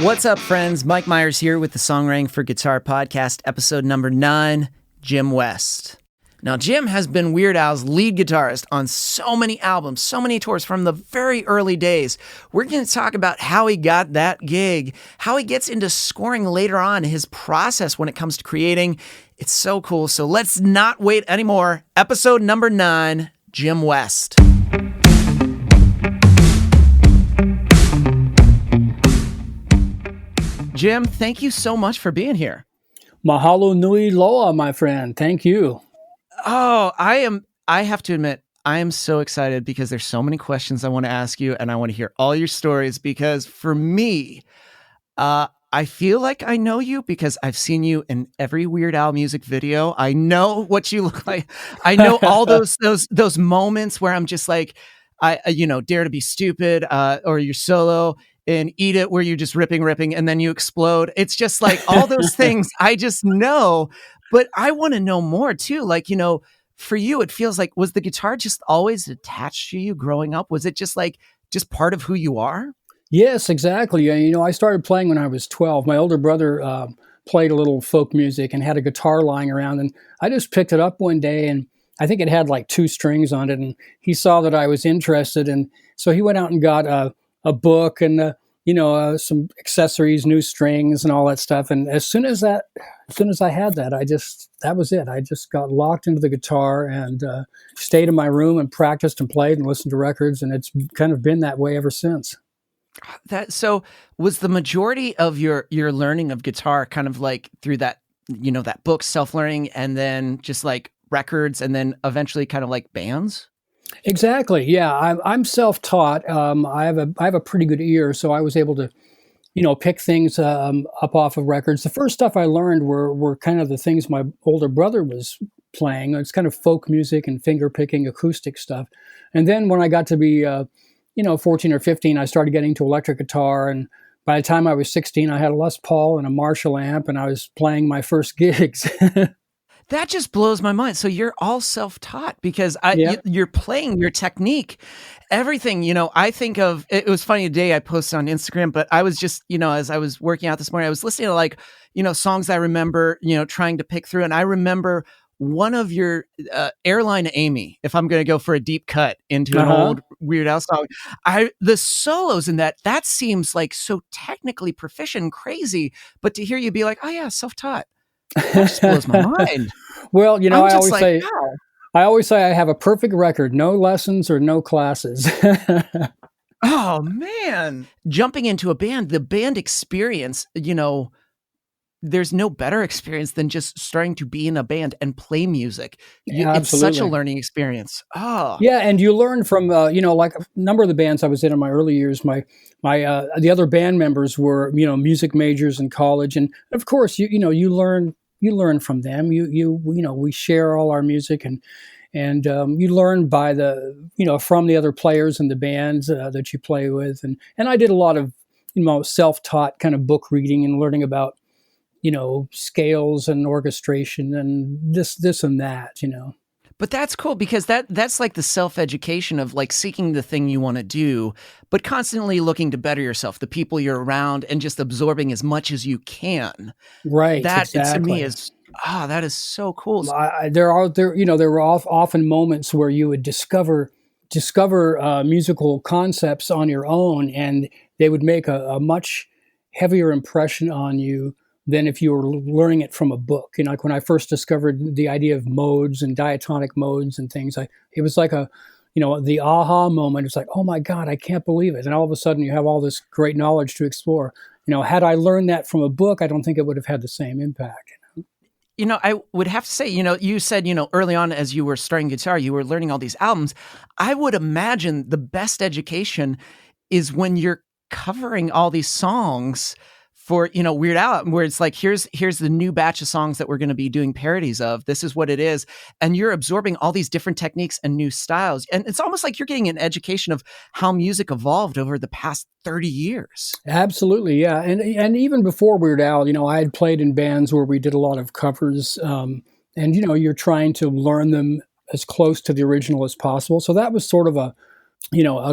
What's up, friends? Mike Myers here with the Songwriting for Guitar podcast, episode number 9, Jim West. Now, Jim has been Weird Al's lead guitarist on so many albums, so many tours from the very early days. We're going to talk about how he got that gig, how he gets into scoring later on, his process when it comes to creating. It's so cool. So let's not wait anymore. Episode number 9, Jim West. Jim, thank you so much for being here. Mahalo nui loa, my friend. Thank you. Oh, I have to admit, I am so excited because there's so many questions I want to ask you, and I want to hear all your stories because for me, I feel like I know you because I've seen you in every Weird Al music video. I know what you look like. I know all those moments where I'm just like, Dare to Be Stupid, or your solo and Eat It, where you're just ripping, and then you explode. It's just like all those things I just know, but I want to know more too. Like, for you, it feels like, was the guitar just always attached to you growing up? Was it just part of who you are? Yes, exactly. I started playing when I was 12. My older brother played a little folk music and had a guitar lying around, and I just picked it up one day, and I think it had like 2 strings on it, and he saw that I was interested, and so he went out and got a book and some accessories, new strings, and all that stuff. And as soon as I had that, that was it. I just got locked into the guitar and stayed in my room and practiced and played and listened to records, and it's kind of been that way ever since. So was the majority of your learning of guitar kind of like through that, that book, self-learning, and then just like records, and then eventually kind of like bands? Exactly. Yeah, I'm self-taught. I have a pretty good ear, so I was able to, pick things up off of records. The first stuff I learned were kind of the things my older brother was playing. It's kind of folk music and finger picking, acoustic stuff. And then when I got to be 14 or 15, I started getting into electric guitar, and by the time I was 16, I had a Les Paul and a Marshall amp, and I was playing my first gigs. That just blows my mind. So you're all self-taught because Yeah. you're playing your technique, everything. I think of it was funny today I posted on Instagram, but I was just as I was working out this morning, I was listening to songs I remember trying to pick through, and I remember one of your Airline Amy. If I'm going to go for a deep cut into an old Weird Al song, the solos in that seems like so technically proficient, and crazy, but to hear you be like, oh yeah, self-taught. That just blows my mind. Well, I'm just like, wow. I always say I have a perfect record, no lessons or no classes. Oh man. Jumping into a band, the band experience, there's no better experience than just starting to be in a band and play music. Yeah, It's such a absolutely. learning experience. Oh, Yeah, and you learn from like a number of the bands I was in my early years. My the other band members were music majors in college, and of course you learn from them. We share all our music, and you learn by from the other players in the bands that you play with, and I did a lot of self-taught kind of book reading and learning about scales and orchestration and this and that. but that's cool because that's like the self-education of like seeking the thing you want to do, but constantly looking to better yourself, the people you're around, and just absorbing as much as you can. Right, That to me exactly. is that is so cool. There were often moments where you would discover musical concepts on your own, and they would make a much heavier impression on you than if you were learning it from a book. Like when I first discovered the idea of modes and diatonic modes and things, it was like the aha moment. It's like, oh my God, I can't believe it. And all of a sudden you have all this great knowledge to explore. Had I learned that from a book, I don't think it would have had the same impact. I would have to say, you said, early on as you were starting guitar, you were learning all these albums. I would imagine the best education is when you're covering all these songs for, Weird Al, where it's like, here's the new batch of songs that we're going to be doing parodies of. This is what it is. And you're absorbing all these different techniques and new styles. And it's almost like you're getting an education of how music evolved over the past 30 years. Absolutely, yeah. And even before Weird Al, I had played in bands where we did a lot of covers, and you're trying to learn them as close to the original as possible. So that was sort of a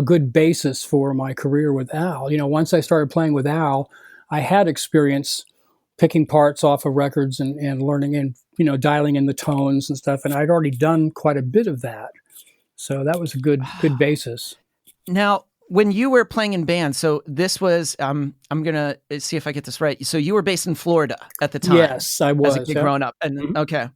good basis for my career with Al. Once I started playing with Al, I had experience picking parts off of records and learning and, dialing in the tones and stuff. And I'd already done quite a bit of that. So that was a good basis. Now, when you were playing in bands, so this was, I'm going to see if I get this right. So you were based in Florida at the time. Yes, I was. As a kid growing up. And okay.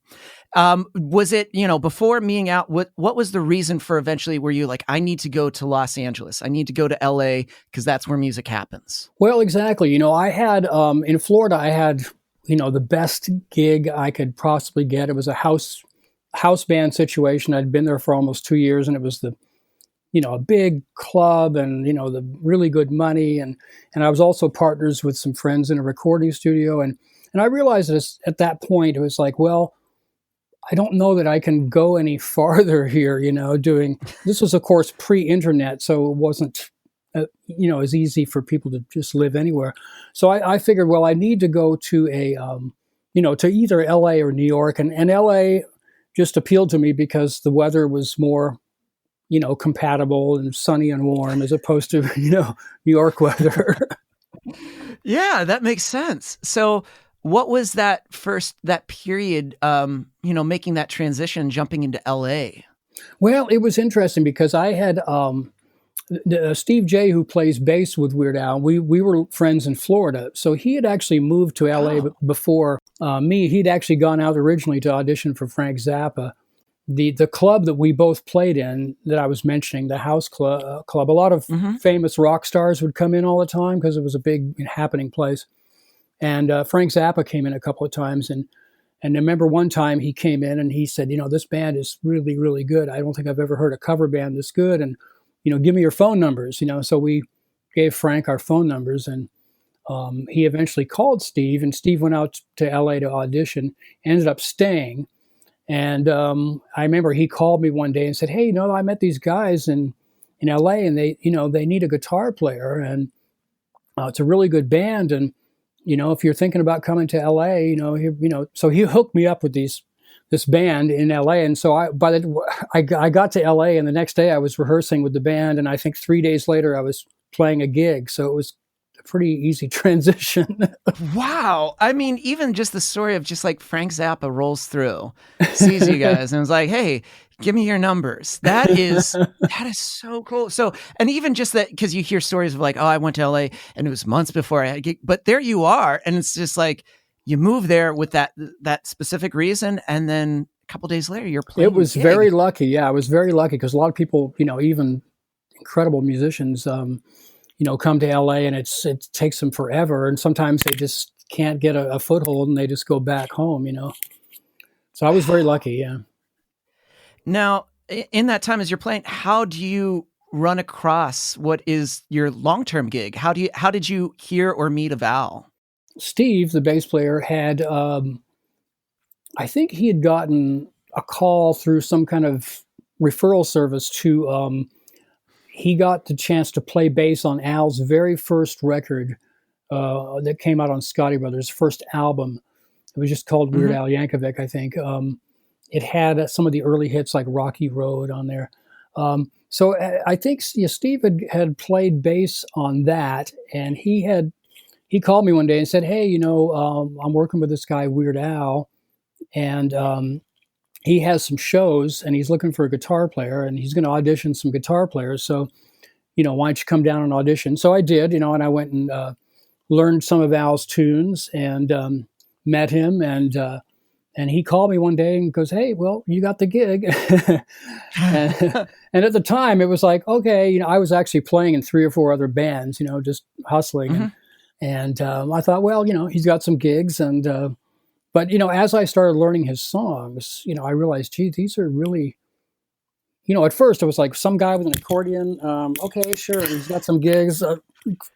Was it, before meeting out, what was the reason for eventually, were you like, I need to go to Los Angeles. I need to go to LA because that's where music happens. Well, exactly. I had, in Florida, I had, the best gig I could possibly get. It was a house band situation. I'd been there for almost 2 years, and it was a big club and, the really good money. And I was also partners with some friends in a recording studio. And I realized at that point, it was like, well, I don't know that I can go any farther here, this was, of course, pre-internet. So it wasn't, as easy for people to just live anywhere. So I figured, well, I need to go to to either LA or New York. And LA just appealed to me because the weather was more, compatible and sunny and warm as opposed to, New York weather. Yeah, that makes sense. So what was that period, making that transition, jumping into LA? Well, it was interesting because I had Steve J, who plays bass with Weird Al. We were friends in Florida. So he had actually moved to LA before me. He'd actually gone out originally to audition for Frank Zappa. The club that we both played in that I was mentioning, the house club, a lot of famous rock stars would come in all the time because it was a big happening place. And Frank Zappa came in a couple of times. And I remember one time he came in and he said, this band is really, really good. I don't think I've ever heard a cover band this good. And, give me your phone numbers, So we gave Frank our phone numbers, and he eventually called Steve, and Steve went out to LA to audition, ended up staying. And I remember he called me one day and said, hey, I met these guys in LA, and they need a guitar player, and it's a really good band. And, if you're thinking about coming to LA, so he hooked me up with this band in LA. And so I got to LA, and the next day I was rehearsing with the band. And I think 3 days later I was playing a gig. So it was a pretty easy transition. Wow. I mean, even just the story of just like Frank Zappa rolls through, sees you guys and was like, hey, give me your numbers. That is so cool. So, and even just that, because you hear stories of like, oh, I went to LA and it was months before I had a gig, but there you are. And it's just like, you move there with that specific reason, and then a couple days later, you're playing. It was very lucky. Yeah, I was very lucky because a lot of people, even incredible musicians, come to LA, and it takes them forever, and sometimes they just can't get a foothold, and they just go back home. So I was very lucky. Yeah. Now, in that time as you're playing, how do you run across what is your long-term gig? How did you hear or meet of Al? Steve, the bass player, had, I think he had gotten a call through some kind of referral service he got the chance to play bass on Al's very first record that came out on Scotty Brothers' first album. It was just called Weird Al Yankovic, I think. It had some of the early hits like Rocky Road on there. So I think Steve had played bass on that, and he called me one day and said, hey, I'm working with this guy, Weird Al, and he has some shows, and he's looking for a guitar player, and he's going to audition some guitar players. So, why don't you come down and audition? So I did, and I went and learned some of Al's tunes and met him, and he called me one day and goes, hey, well, you got the gig. and at the time, it was like, okay, I was actually playing in 3 or 4 other bands, just hustling. And I thought, well, he's got some gigs. But, as I started learning his songs, I realized, gee, these are really, at first it was like some guy with an accordion. Okay, sure. He's got some gigs.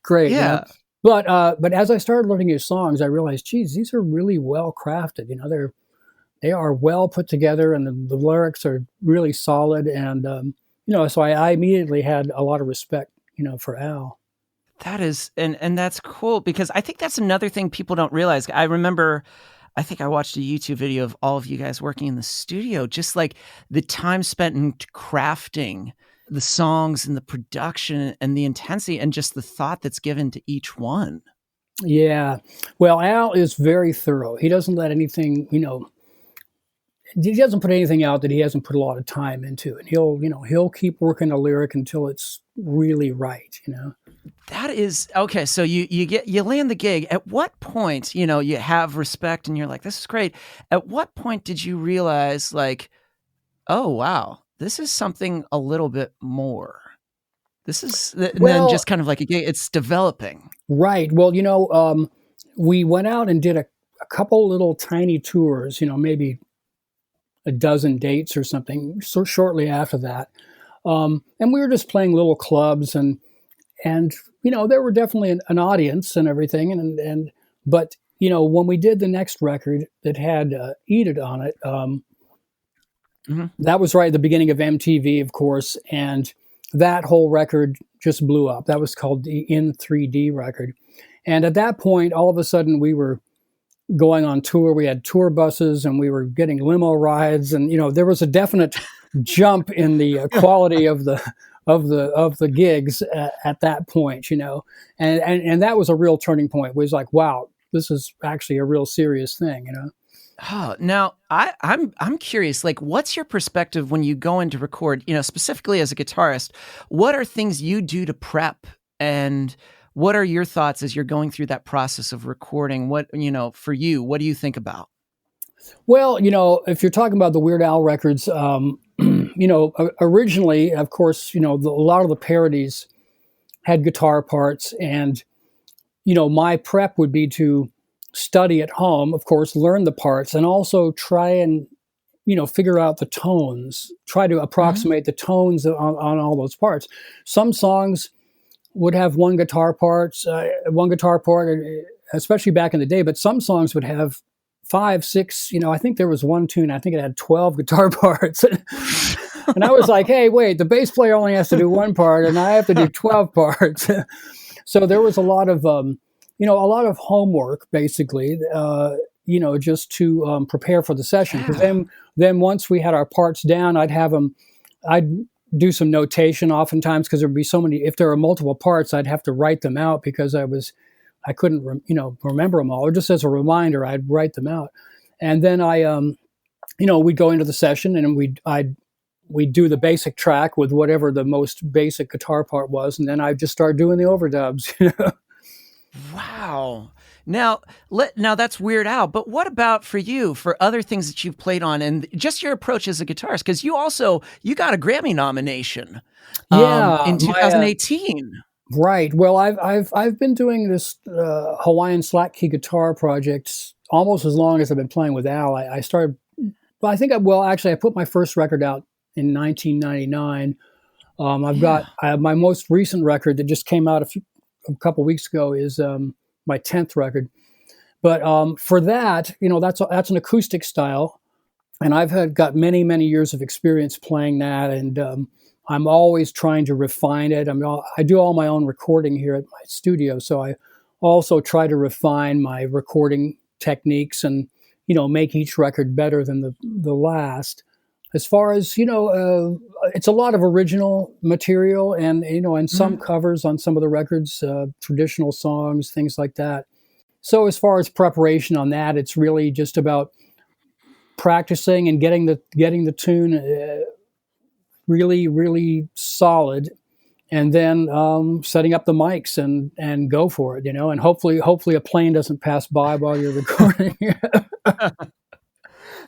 Great. Yeah. But as I started learning his songs, I realized, geez, these are really well crafted. They are well put together, and the lyrics are really solid. And, so I immediately had a lot of respect, for Al. That is, and that's cool, because I think that's another thing people don't realize. I remember, I think I watched a YouTube video of all of you guys working in the studio, just like the time spent in crafting the songs and the production and the intensity and just the thought that's given to each one. Yeah. Well, Al is very thorough. He doesn't let anything, he doesn't put anything out that he hasn't put a lot of time into. And he'll keep working a lyric until it's really right. That is okay. So you land the gig. At what point, you have respect and you're like, this is great. At what point did you realize, like, oh wow, this is something a little bit more? This is, and then just Well, kind of like a gig, it's developing. right. Well, we went out and did a couple little tiny tours, maybe a dozen dates or something, so shortly after that. And we were just playing little clubs, and there were definitely an audience and everything, but when we did the next record that had Eat It on it, Mhm. that was right at the beginning of MTV, of course, and that whole record just blew up. That was called the In 3D record. And at that point, all of a sudden, we were going on tour. We had tour buses and we were getting limo rides, and there was a definite jump in the quality of the gigs at that point. And that was a real turning point. It was like, wow, this is actually a real serious thing. Oh, now I'm curious, like, what's your perspective when you go in to record, specifically as a guitarist, what are things you do to prep, and what are your thoughts as you're going through that process of recording? What, for you, what do you think about? Well, if you're talking about the Weird Al records, originally, of course, a lot of the parodies had guitar parts, and my prep would be to study at home, of course, learn the parts, and also try and figure out the tones, try to Mhm. approximate the tones on all those parts. Some songs would have one guitar part, especially back in the day. But some songs would have five, six. I think there was one tune. I think it had 12 guitar parts, and I was like, "Hey, wait! The bass player only has to do one part, and I have to do 12 parts." So there was a lot of, homework, basically. Just to prepare for the session. Because Yeah. then once we had our parts down, I'd do some notation oftentimes because there'd be so many. If there are multiple parts, I'd have to write them out because I couldn't, remember them all. Or just as a reminder, I'd write them out, and then we'd go into the session and we'd do the basic track with whatever the most basic guitar part was, and then I'd just start doing the overdubs. Wow. Now that's Weird Al, but what about for you, for other things that you've played on and just your approach as a guitarist? Because you got a Grammy nomination Yeah, in my 2018. right. Well, I've been doing this Hawaiian slack key guitar project almost as long as I've been playing with Al. I started. Well, actually, I put my first record out in 1999. Yeah. I have my most recent record that just came out a couple weeks ago is my 10th record. But for that, that's an acoustic style, and got many many years of experience playing that, and I'm always trying to refine it. I do all my own recording here at my studio, so I also try to refine my recording techniques and make each record better than the last. As far as it's a lot of original material, and some Mhm. covers on some of the records, traditional songs, things like that. So as far as preparation on that, it's really just about practicing and getting the tune really really solid, and then setting up the mics and go for it, and hopefully a plane doesn't pass by while you're recording.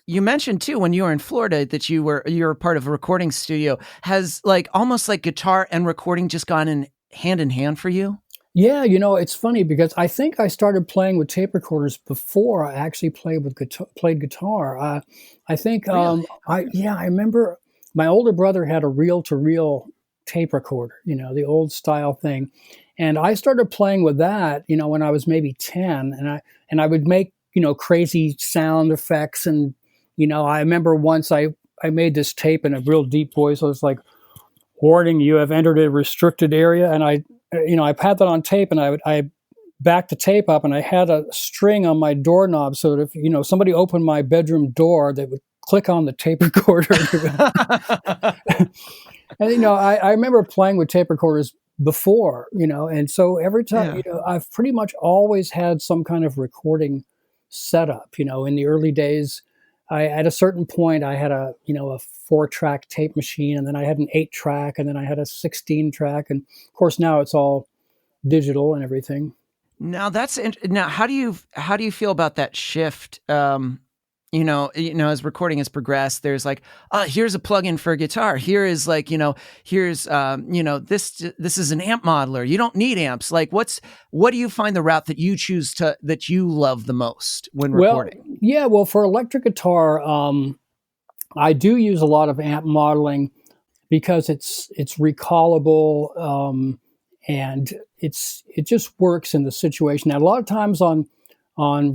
You mentioned too when you were in Florida that you were part of a recording studio. Has, like, almost like guitar and recording just gone in hand for you? Yeah, it's funny because I think I started playing with tape recorders before I actually played guitar. I think Really? I remember my older brother had a reel-to-reel tape recorder, the old style thing, and I started playing with that, when I was maybe 10, and I would make crazy sound effects, and I remember once I made this tape in a real deep voice. I was like, warning, you have entered a restricted area. And I had that on tape, and I backed the tape up, and I had a string on my doorknob so that if, somebody opened my bedroom door, they would click on the tape recorder. And, I remember playing with tape recorders before, and so every time, Yeah. I've pretty much always had some kind of recording setup. In the early days, at a certain point, I had a 4-track tape machine, and then I had an 8-track, and then I had a 16-track, and of course now it's all digital and everything. Now now how do you feel about that shift? As recording has progressed, there's like, oh, here's a plugin for a guitar. Here is like, here's this is an amp modeler. You don't need amps. Like, what do you find the route that you choose that you love the most when Well, recording? yeah, well, for electric guitar, I do use a lot of amp modeling because it's recallable, and it just works in the situation. Now, a lot of times on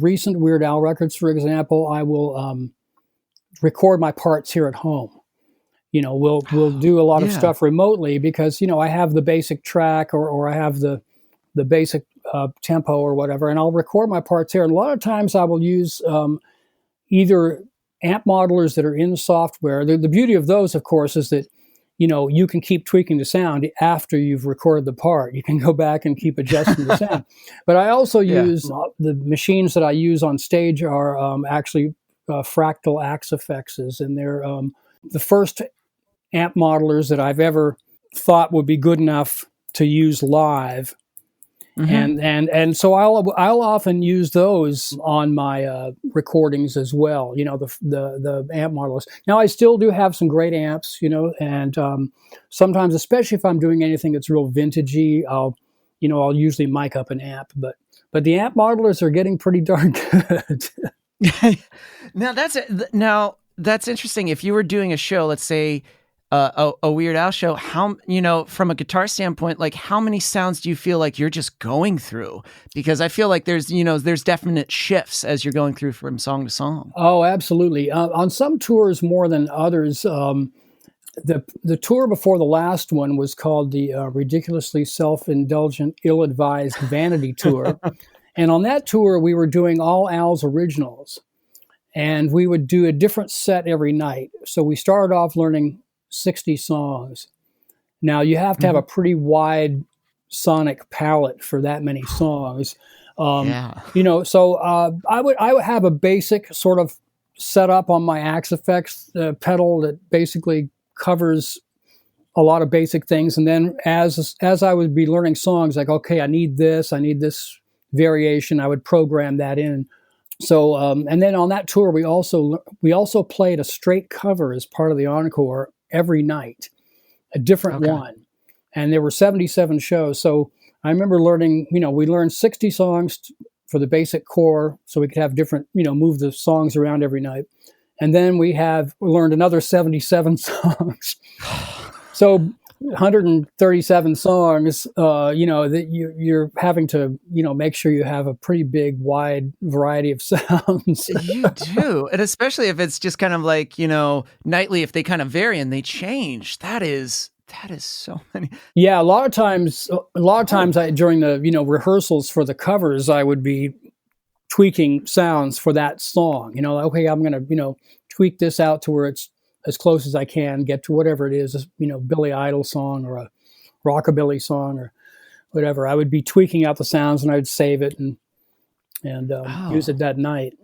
recent Weird Al records, for example, I will record my parts here at home. We'll do a lot of Yeah. stuff remotely because I have the basic track, or I have the basic tempo or whatever, and I'll record my parts here. And a lot of times I will use either amp modelers that are in the software. The beauty of those, of course, is that you can keep tweaking the sound after you've recorded the part. You can go back and keep adjusting the sound. But I also Yeah. use the machines that I use on stage are actually Fractal Axe Effects, and they're the first amp modelers that I've ever thought would be good enough to use live. Hmm. And so I'll often use those on my recordings as well. The amp modelers. Now I still do have some great amps, and sometimes, especially if I'm doing anything that's real vintagey, I'll usually mic up an amp. But the amp modelers are getting pretty darn good. Now that's interesting. If you were doing a show, let's say a Weird Al show, how from a guitar standpoint, like how many sounds do you feel like you're just going through? Because I feel like there's definite shifts as you're going through from song to song. Oh, absolutely. On some tours more than others. The tour before the last one was called the Ridiculously Self-Indulgent, Ill-Advised Vanity Tour. And on that tour, we were doing all Al's originals. And we would do a different set every night. So we started off learning 60 songs. Now, you have to have Hmm. a pretty wide sonic palette for that many songs. Yeah. So I would have a basic sort of setup on my Axe Effects pedal that basically covers a lot of basic things. And then as I would be learning songs, like, okay, I need this variation, I would program that in. So and then on that tour, we also played a straight cover as part of the encore every night, a different Okay. one. And there were 77 shows. So I remember learning, we learned 60 songs for the basic core so we could have different, move the songs around every night. And then we learned another 77 songs. So 137 songs, that you're having to, make sure you have a pretty big, wide variety of sounds. You do. And especially if it's just kind of like, nightly, if they kind of vary and they change, that is so many. Yeah, a lot of times during the, rehearsals for the covers, I would be tweaking sounds for that song. Okay, I'm going to, tweak this out to where it's as close as I can get to whatever it is, Billy Idol song or a rockabilly song or whatever. I would be tweaking out the sounds and I'd save it and use it Oh. that night.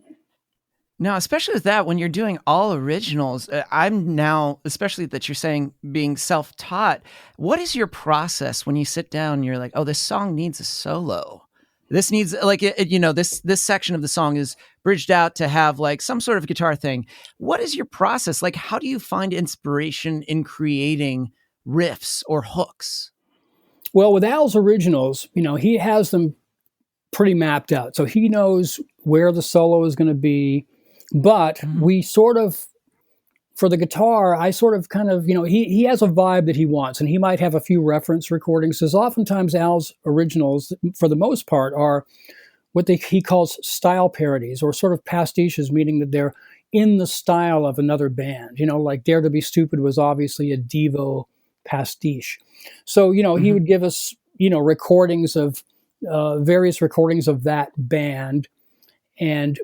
Now, especially with that, when you're doing all originals, I'm now, especially that you're saying being self-taught, what is your process when you sit down and you're like, oh, this song needs a solo? This needs like this section of the song is bridged out to have like some sort of guitar thing. What is your process? Like, how do you find inspiration in creating riffs or hooks? Well, with Al's originals, he has them pretty mapped out. So he knows where the solo is going to be, but Mhm. we sort of, for the guitar, I sort of kind of, he has a vibe that he wants, and he might have a few reference recordings. Because oftentimes Al's originals, for the most part, are what he calls style parodies or sort of pastiches, meaning that they're in the style of another band. Like Dare to Be Stupid was obviously a Devo pastiche. So, he Mhm. would give us, recordings of various recordings of that band. And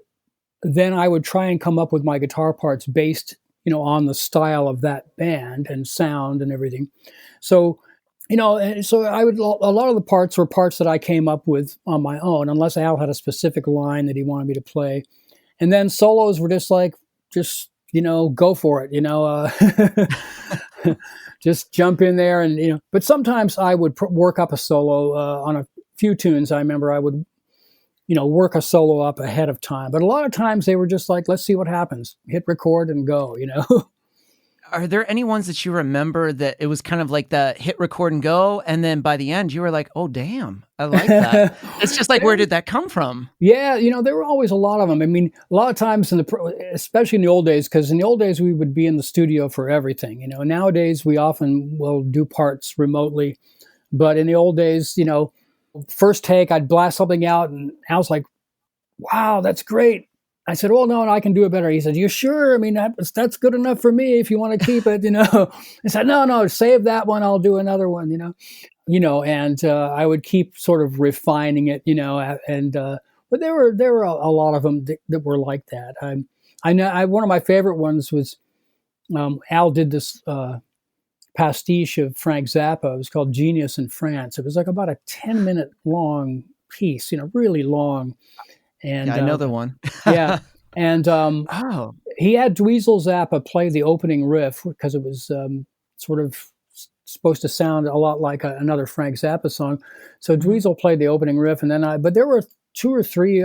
then I would try and come up with my guitar parts based, on the style of that band and sound and everything. So And so a lot of the parts were parts that I came up with on my own, unless Al had a specific line that he wanted me to play. And then solos were just go for it, just jump in there but sometimes I would work up a solo on a few tunes. I remember I would, work a solo up ahead of time. But a lot of times they were just like, let's see what happens, hit record and go. Are there any ones that you remember that it was kind of like the hit record and go, and then by the end you were like, oh damn, I like that. It's just like, where did that come from? Yeah, there were always a lot of them. I mean, a lot of times especially in the old days, because in the old days we would be in the studio for everything. Nowadays we often will do parts remotely, but in the old days, first take, I'd blast something out, and Al's like, "Wow, that's great." I said, "Well, no, I can do it better." He said, "You sure? I mean, that's good enough for me if you want to keep it." I said, "No, save that one. I'll do another one." And I would keep sort of refining it. But there were a lot of them that were like that. I know one of my favorite ones was Al did this pastiche of Frank Zappa. It was called Genius in France. It was like about a 10-minute long piece, really long. And Yeah, I know the one. yeah, and Oh, he had Dweezil Zappa play the opening riff because it was sort of supposed to sound a lot like another Frank Zappa song. So Dweezil played the opening riff, and then but there were two or three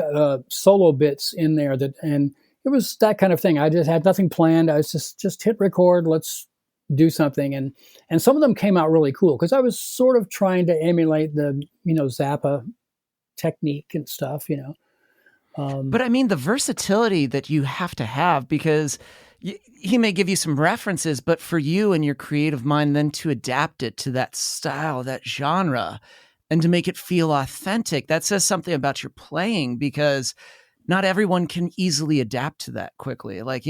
solo bits in there and it was that kind of thing. I just had nothing planned. I was just hit record. Let's do something, and some of them came out really cool because I was sort of trying to emulate the Zappa technique and stuff. but I mean, the versatility that you have to have, because he may give you some references, but for you and your creative mind, then to adapt it to that style, that genre, and to make it feel authentic, that says something about your playing, because not everyone can easily adapt to that quickly. Like,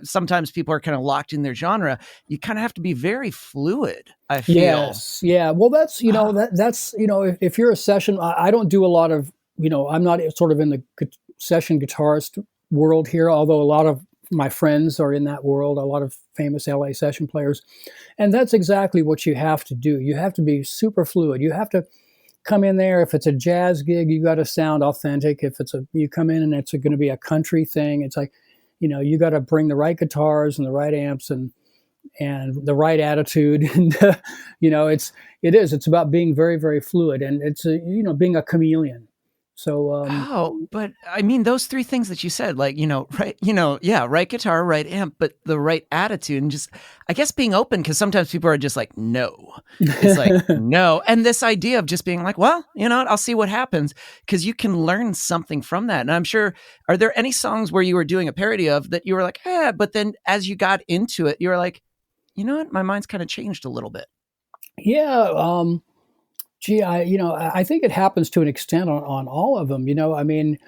sometimes people are kind of locked in their genre. You kind of have to be very fluid, I feel. Yes, yeah. Well, that's that's if you're a session, I don't do a lot of I'm not sort of in the session guitarist world here, although a lot of my friends are in that world, a lot of famous LA session players. And that's exactly what you have to do. You have to be super fluid. You have to come in there. If it's a jazz gig, you got to sound authentic. If you come in and it's going to be a country thing, it's like, you got to bring the right guitars and the right amps and the right attitude. And, it's about being very, very fluid. And it's, being a chameleon. So, Oh, but I mean, those three things that you said, like, right, yeah, right guitar, right amp, but the right attitude, and just, I guess, being open, because sometimes people are just like, no. It's like, no. And this idea of just being like, well, I'll see what happens, because you can learn something from that. And I'm sure, are there any songs where you were doing a parody of that you were like, but then as you got into it, you were like, you know what, my mind's kind of changed a little bit. yeah. Gee, I think it happens to an extent on all of them. I mean,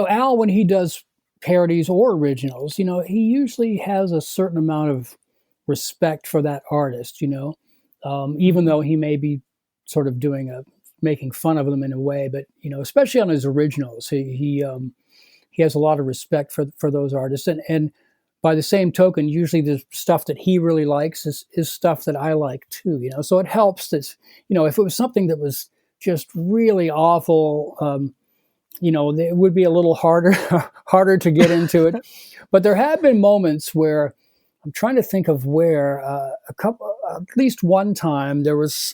Al, when he does parodies or originals, he usually has a certain amount of respect for that artist. Even though he may be sort of making fun of them in a way, but especially on his originals, he has a lot of respect for those artists, and by the same token, usually the stuff that he really likes is stuff that I like too, so it helps that, if it was something that was just really awful, it would be a little harder to get into it. But there have been moments where I'm trying to think of where at least one time there was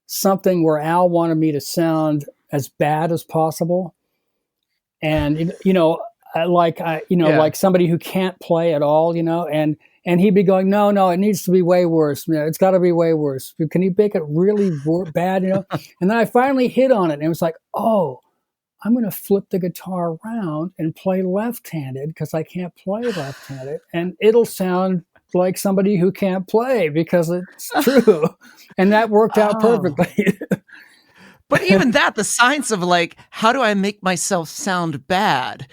something where Al wanted me to sound as bad as possible. And, Yeah. like somebody who can't play at all, and he'd be going, no, it needs to be way worse. It's got to be way worse. Can you make it really bad, And then I finally hit on it, and it was like, oh, I'm going to flip the guitar around and play left-handed because I can't play left-handed, and it'll sound like somebody who can't play because it's true. And that worked out Oh. perfectly. But even that, the science of like, how do I make myself sound bad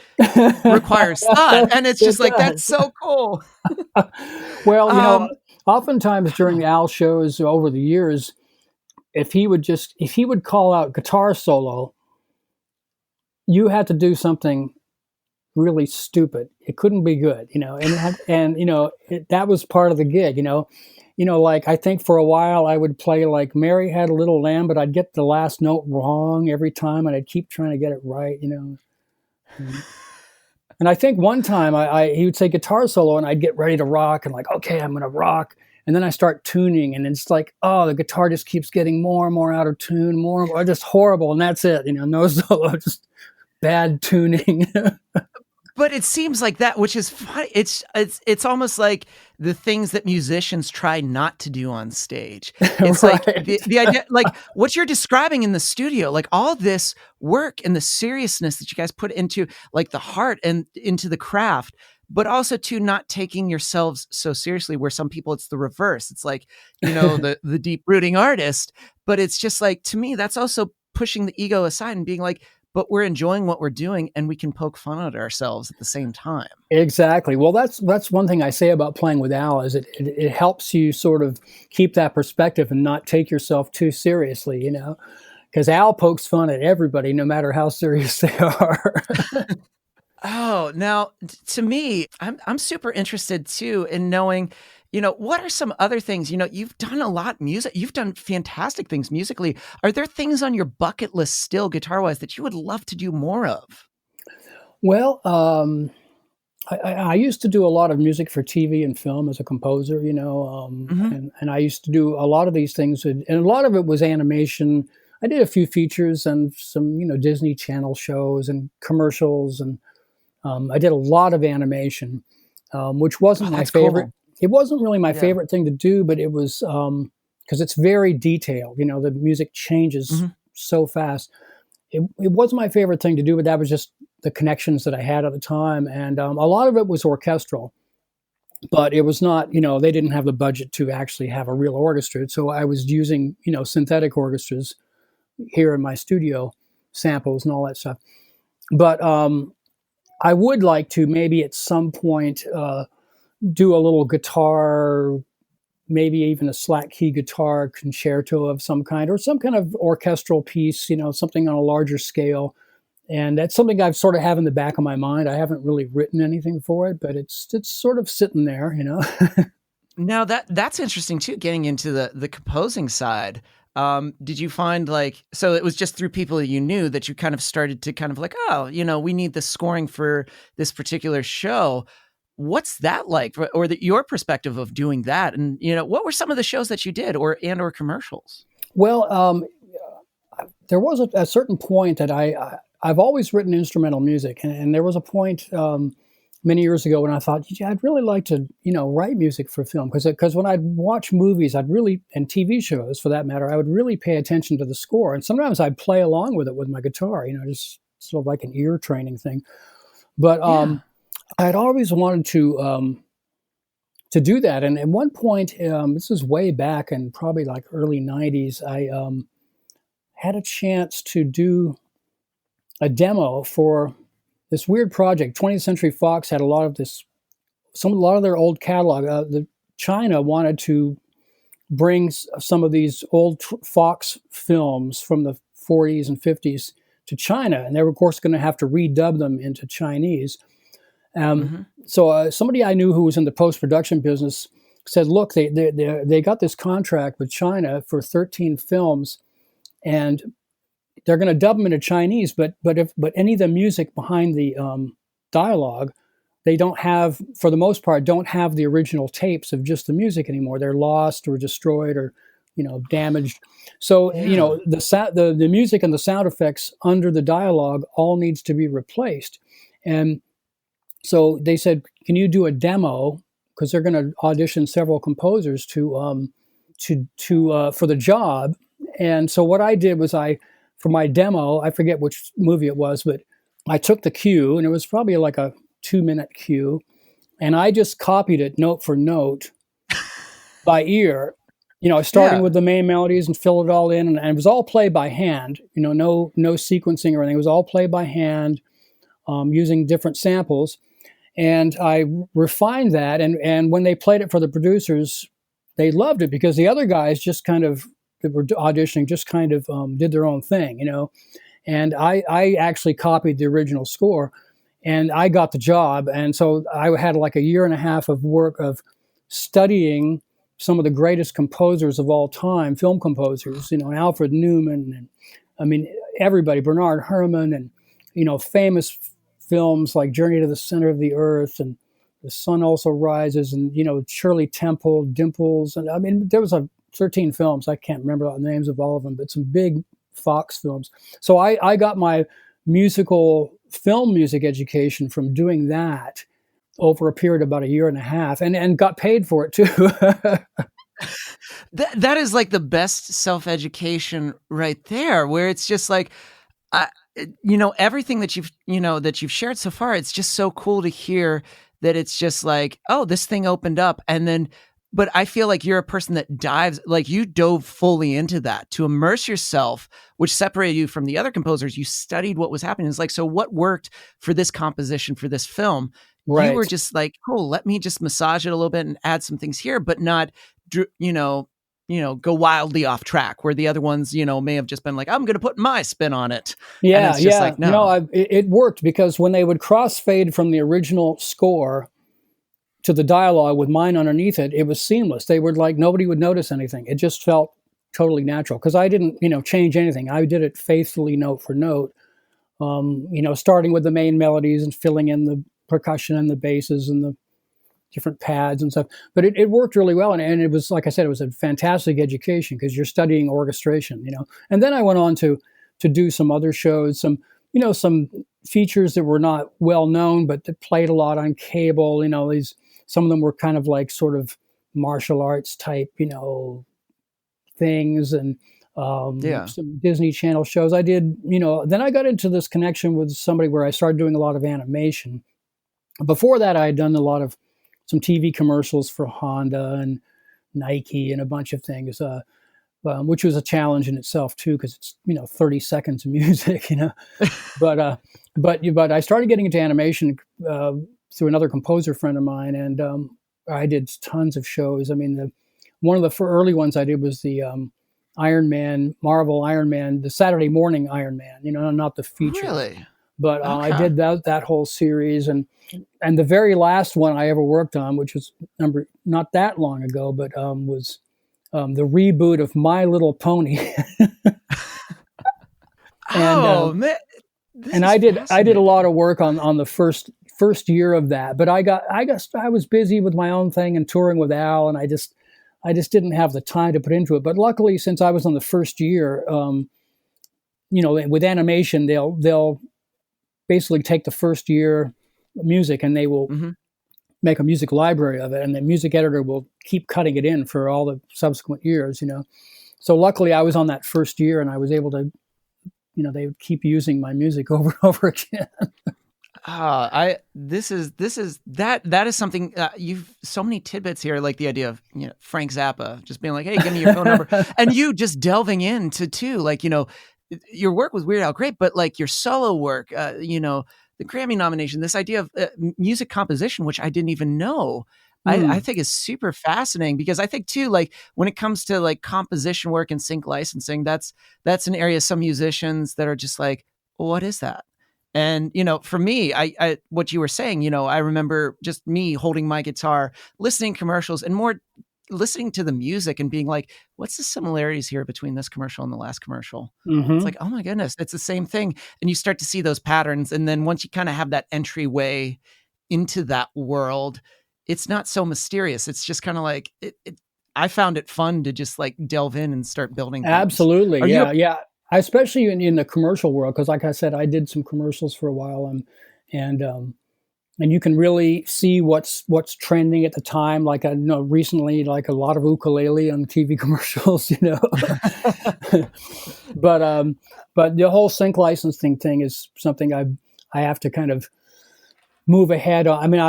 requires thought. And it's just It like, that's does. so cool. Well, Um, oftentimes during Al shows over the years, if he would call out guitar solo, you had to do something really stupid. It couldn't be good, and that was part of the gig, like I think for a while I would play like Mary Had a Little Lamb, but I'd get the last note wrong every time, and I'd keep trying to get it right. And, and I think one time he would say guitar solo, and I'd get ready to rock, and like, okay, I'm gonna rock. And then I start tuning, and it's like, oh, the guitar just keeps getting more and more out of tune, more and more, just horrible, and that's it. No solo, just bad tuning. But it seems like that, which is funny. It's almost like the things that musicians try not to do on stage. It's like Right. the idea, like what you're describing in the studio, like all this work and the seriousness that you guys put into like the heart and into the craft, but also to not taking yourselves so seriously, where some people it's the reverse. It's like, the deep rooting artist, but it's just like, to me, that's also pushing the ego aside and being like, but we're enjoying what we're doing and we can poke fun at ourselves at the same time. Exactly. Well, that's one thing I say about playing with Al is it helps you sort of keep that perspective and not take yourself too seriously, because Al pokes fun at everybody, no matter how serious they are. Oh, now to me, I'm super interested too in knowing, what are some other things? You've done a lot music. You've done fantastic things musically. Are there things on your bucket list still, guitar wise, that you would love to do more of? Well, I used to do a lot of music for TV and film as a composer, Hmm. and I used to do a lot of these things, and a lot of it was animation. I did a few features and some, Disney Channel shows and commercials, and I did a lot of animation, which Oh, wasn't my that's favorite. cool. It wasn't really my Yeah. favorite thing to do, but it was because it's very detailed. The music changes Hmm. so fast. It wasn't my favorite thing to do, but that was just the connections that I had at the time, and a lot of it was orchestral. But it was not, they didn't have the budget to actually have a real orchestra, so I was using, synthetic orchestras here in my studio, samples and all that stuff. But I would like to maybe at some point do a little guitar, maybe even a slack key guitar concerto of some kind, or some kind of orchestral piece, something on a larger scale. And that's something I've sort of have in the back of my mind. I haven't really written anything for it, but it's sort of sitting there. Now that's interesting too, getting into the composing side. Did you find like, so it was just through people that you knew that you kind of started to kind of like, oh, we need the scoring for this particular show. What's that like, or your perspective of doing that? And what were some of the shows that you did, or commercials? Well, there was a certain point that I've always written instrumental music, and there was a point many years ago when I thought, yeah, I'd really like to write music for film, because when I'd watch movies, and TV shows for that matter, I would really pay attention to the score, and sometimes I'd play along with it with my guitar, just sort of like an ear training thing. But Yeah. I had always wanted to do that, and at one point, this is way back in probably like early '90s, I had a chance to do a demo for this weird project. 20th Century Fox had a lot of their old catalog. China wanted to bring some of these old Fox films from the 40s and 50s to China, and they were of course going to have to redub them into Chinese. Um, Hmm. so somebody I knew who was in the post production business said, "Look, they got this contract with China for 13 films, and they're going to dub them into Chinese, but any of the music behind the dialogue, they don't have, for the most part, don't have the original tapes of just the music anymore. They're lost or destroyed or damaged. So Yeah. the music and the sound effects under the dialogue all needs to be replaced." And so they said, "Can you do a demo?" Because they're going to audition several composers to for the job. And so what I did was for my demo, I forget which movie it was, but I took the cue, and it was probably like a 2-minute cue, and I just copied it note for note by ear, starting Yeah. with the main melodies and fill it all in, and it was all played by hand, no sequencing or anything. It was all played by hand, using different samples, and I refined that. And when they played it for the producers, they loved it because the other guys just kind of that were auditioning just kind of did their own thing. And I actually copied the original score, and I got the job. And so I had like a year and a half of work of studying some of the greatest composers of all time, film composers, Alfred Newman, and I mean, everybody, Bernard Herrmann, and, famous films like Journey to the Center of the Earth and The Sun Also Rises, and, Shirley Temple, Dimples. And I mean, there was 13 films. I can't remember the names of all of them, but some big Fox films. So I got my film music education from doing that over a period of about a year and a half, and got paid for it too. That is like the best self-education right there, where it's just like, everything that you've shared so far, it's just so cool to hear that it's just like, oh, this thing opened up. And then, but I feel like you're a person that you dove fully into that to immerse yourself, which separated you from the other composers. You studied what was happening. It's like, so what worked for this composition, for this film? Right. You were just like, cool, let me just massage it a little bit and add some things here, but not, go wildly off track, where the other ones, may have just been like, I'm going to put my spin on it. Yeah. And it's just like, no. It worked, because when they would crossfade from the original score to the dialogue with mine underneath it, it was seamless. They were like, nobody would notice anything. It just felt totally natural, because I didn't, change anything. I did it faithfully, note for note, starting with the main melodies and filling in the percussion and the basses and the different pads and stuff. But it worked really well. And it was, like I said, it was a fantastic education, because you're studying orchestration, And then I went on to do some other shows, some features that were not well known, but that played a lot on cable. Some of them were kind of like sort of martial arts type, things, and some Disney Channel shows. I did, then I got into this connection with somebody where I started doing a lot of animation. Before that, I had done some TV commercials for Honda and Nike and a bunch of things, which was a challenge in itself too, because it's 30 seconds of music, But I started getting into animation through another composer friend of mine, and I did tons of shows. I mean, one of the early ones I did was the Iron Man, Marvel Iron Man, the Saturday morning Iron Man, not the feature. Really? But I did that whole series, and the very last one I ever worked on, which was not that long ago, but was the reboot of My Little Pony. Man, and I did a lot of work on the first year of that. But I was busy with my own thing and touring with Al, and I just didn't have the time to put into it. But luckily, since I was on the first year, with animation, they'll basically take the first year music, and they will make a music library of it, and the music editor will keep cutting it in for all the subsequent years, So luckily I was on that first year, and I was able to, they would keep using my music over and over again. That is something, you've so many tidbits here, like the idea of, Frank Zappa just being like, hey, give me your phone number. And you just delving into too, like, your work with Weird Al, great, but like your solo work, the Grammy nomination, this idea of music composition, which I didn't even know, I think is super fascinating, because I think too, like when it comes to like composition work and sync licensing, that's an area some musicians that are just like, well, what is that? And, for me, I what you were saying, I remember just me holding my guitar, listening to commercials, and more listening to the music and being like, what's the similarities here between this commercial and the last commercial? It's like, oh my goodness, it's the same thing. And you start to see those patterns. And then once you kind of have that entryway into that world, it's not so mysterious. It's just kind of like, I found it fun to just like delve in and start building things. Absolutely. Yeah. Especially in the commercial world. Cause like I said, I did some commercials for a while, and you can really see what's trending at the time. Like I know recently, like a lot of ukulele on TV commercials, but the whole sync licensing thing is something I have to kind of move ahead on. I mean,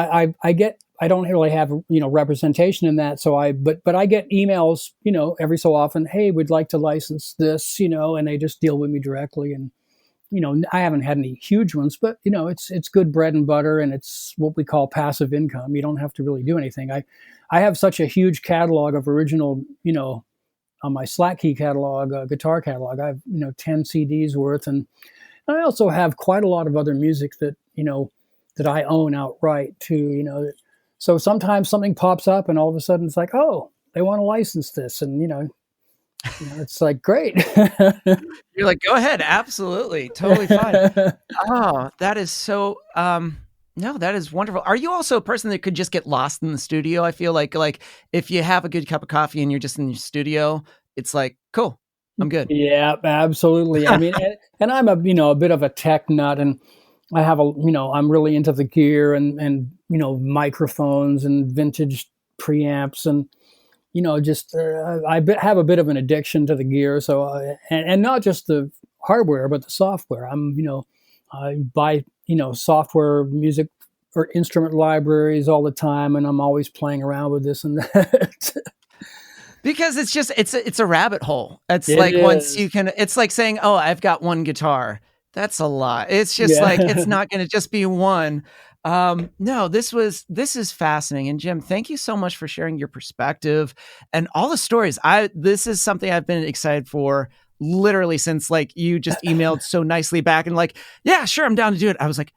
I don't really have, representation in that. So but I get emails, every so often, hey, we'd like to license this, and they just deal with me directly. And, I haven't had any huge ones, but it's good bread and butter, and it's what we call passive income. You don't have to really do anything. I have such a huge catalog of original, on my Slack Key catalog, guitar catalog. I have 10 CDs worth, and I also have quite a lot of other music that that I own outright too. So sometimes something pops up, and all of a sudden it's like, oh, they want to license this, and it's like great. You're like, go ahead, absolutely, totally fine. Oh, that is so. No, that is wonderful. Are you also a person that could just get lost in the studio? I feel like if you have a good cup of coffee and you're just in your studio, it's like, cool, I'm good. Yeah, absolutely. I mean, and I'm a bit of a tech nut, and I have I'm really into the gear and microphones and vintage preamps, and just have a bit of an addiction to the gear. So and not just the hardware, but the software. I buy software, music or instrument libraries all the time, and I'm always playing around with this and that. Because it's just it's a rabbit hole. It's It like once is. you can, it's like saying, "Oh, I've got one guitar." That's a lot. It's just like Yeah. it's not going to just be one. No, this is fascinating. And Jim, thank you so much for sharing your perspective and all the stories. This is something I've been excited for literally since like you just emailed so nicely back and like, yeah, sure, I'm down to do it. I was like,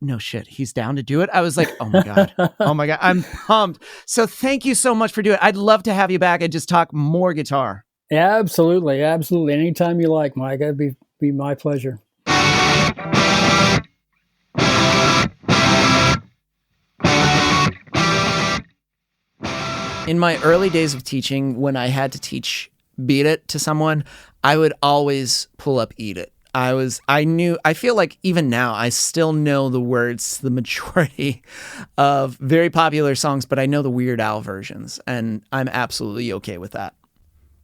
no shit, he's down to do it. I was like, oh my God. Oh my God. I'm pumped. So thank you so much for doing it. I'd love to have you back and just talk more guitar. Yeah, absolutely, absolutely. Anytime you like, Mike, that'd be my pleasure. In my early days of teaching, when I had to teach Beat It to someone, I would always pull up Eat It. I feel like even now, I still know the words, the majority of very popular songs, but I know the Weird Al versions, and I'm absolutely okay with that.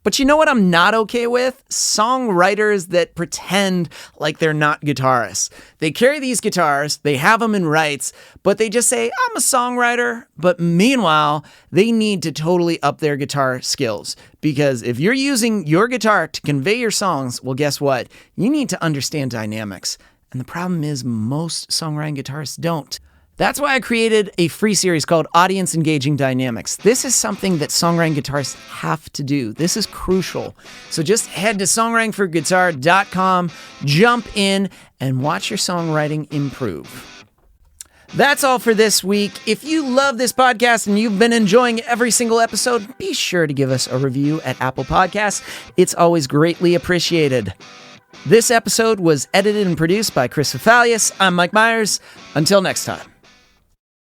But you know what I'm not okay with? Songwriters that pretend like they're not guitarists. They carry these guitars, they have them in rights, but they just say, I'm a songwriter. But meanwhile, they need to totally up their guitar skills. Because if you're using your guitar to convey your songs, well, guess what? You need to understand dynamics. And the problem is most songwriting guitarists don't. That's why I created a free series called Audience Engaging Dynamics. This is something that songwriting guitarists have to do. This is crucial. So just head to songwritingforguitar.com, jump in, and watch your songwriting improve. That's all for this week. If you love this podcast and you've been enjoying every single episode, be sure to give us a review at Apple Podcasts. It's always greatly appreciated. This episode was edited and produced by Chris Fafalius. I'm Mike Myers. Until next time.